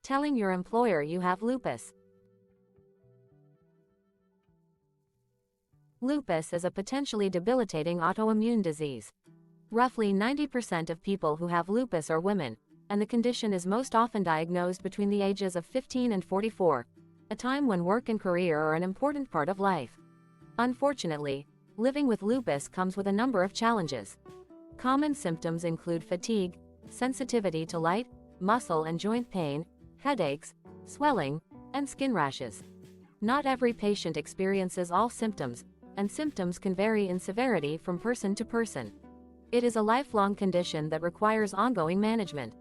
Telling your employer you have lupus. Lupus is a potentially debilitating autoimmune disease. Roughly 90% of people who have lupus are women, and the condition is most often diagnosed between the ages of 15 and 44, a time when work and career are an important part of life. Unfortunately, living with lupus comes with a number of challenges. Common symptoms include fatigue, sensitivity to light, muscle and joint pain, headaches, swelling, and skin rashes. Not every patient experiences all symptoms, and symptoms can vary in severity from person to person. It is a lifelong condition that requires ongoing management.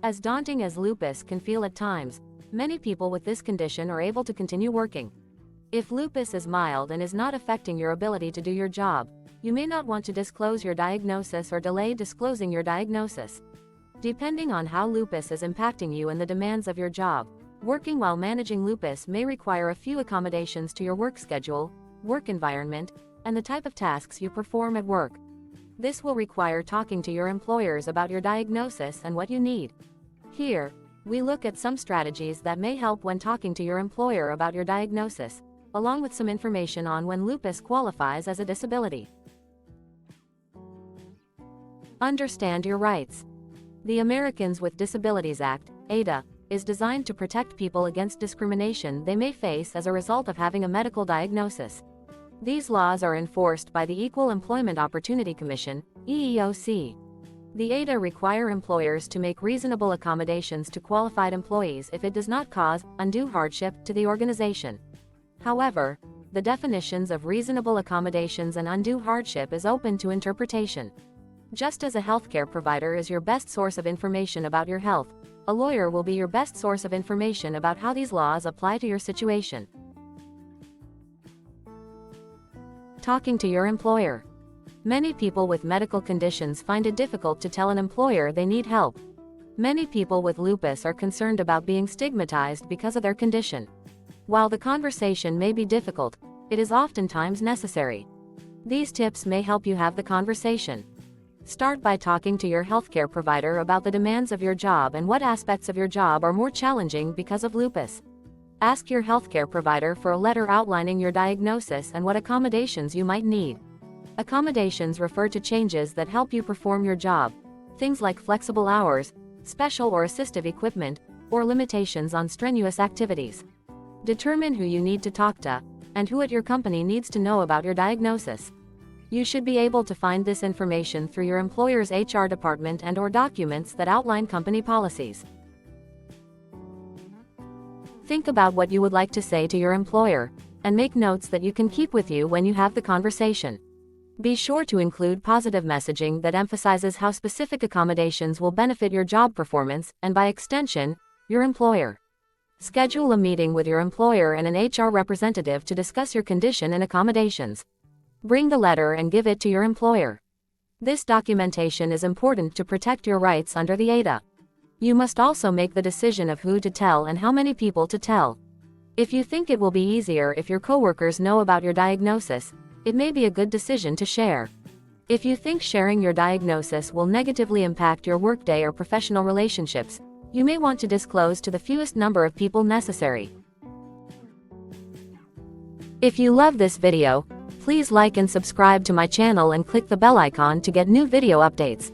As daunting as lupus can feel at times, many people with this condition are able to continue working. If lupus is mild and is not affecting your ability to do your job, you may not want to disclose your diagnosis or delay disclosing your diagnosis. Depending on how lupus is impacting you and the demands of your job, working while managing lupus may require a few accommodations to your work schedule, work environment, and the type of tasks you perform at work. This will require talking to your employers about your diagnosis and what you need. Here, we look at some strategies that may help when talking to your employer about your diagnosis, along with some information on when lupus qualifies as a disability. Understand your rights. The Americans with Disabilities Act, ADA, is designed to protect people against discrimination they may face as a result of having a medical diagnosis. These laws are enforced by the Equal Employment Opportunity Commission, EEOC. The ADA require employers to make reasonable accommodations to qualified employees if it does not cause undue hardship to the organization. However, the definitions of reasonable accommodations and undue hardship is open to interpretation. Just as a healthcare provider is your best source of information about your health, a lawyer will be your best source of information about how these laws apply to your situation. Talking to your employer. Many people with medical conditions find it difficult to tell an employer they need help. Many people with lupus are concerned about being stigmatized because of their condition. While the conversation may be difficult, it is oftentimes necessary. These tips may help you have the conversation. Start by talking to your healthcare provider about the demands of your job and what aspects of your job are more challenging because of lupus. Ask your healthcare provider for a letter outlining your diagnosis and what accommodations you might need. Accommodations refer to changes that help you perform your job, things like flexible hours, special or assistive equipment, or limitations on strenuous activities. Determine who you need to talk to, and who at your company needs to know about your diagnosis. You should be able to find this information through your employer's HR department and/or documents that outline company policies. Think about what you would like to say to your employer, and make notes that you can keep with you when you have the conversation. Be sure to include positive messaging that emphasizes how specific accommodations will benefit your job performance, and by extension, your employer. Schedule a meeting with your employer and an HR representative to discuss your condition and accommodations. Bring the letter and give it to your employer. This documentation is important to protect your rights under the ADA. You must also make the decision of who to tell and how many people to tell. If you think it will be easier if your coworkers know about your diagnosis, it may be a good decision to share. If you think sharing your diagnosis will negatively impact your workday or professional relationships, you may want to disclose to the fewest number of people necessary. If you love this video, please like and subscribe to my channel and click the bell icon to get new video updates.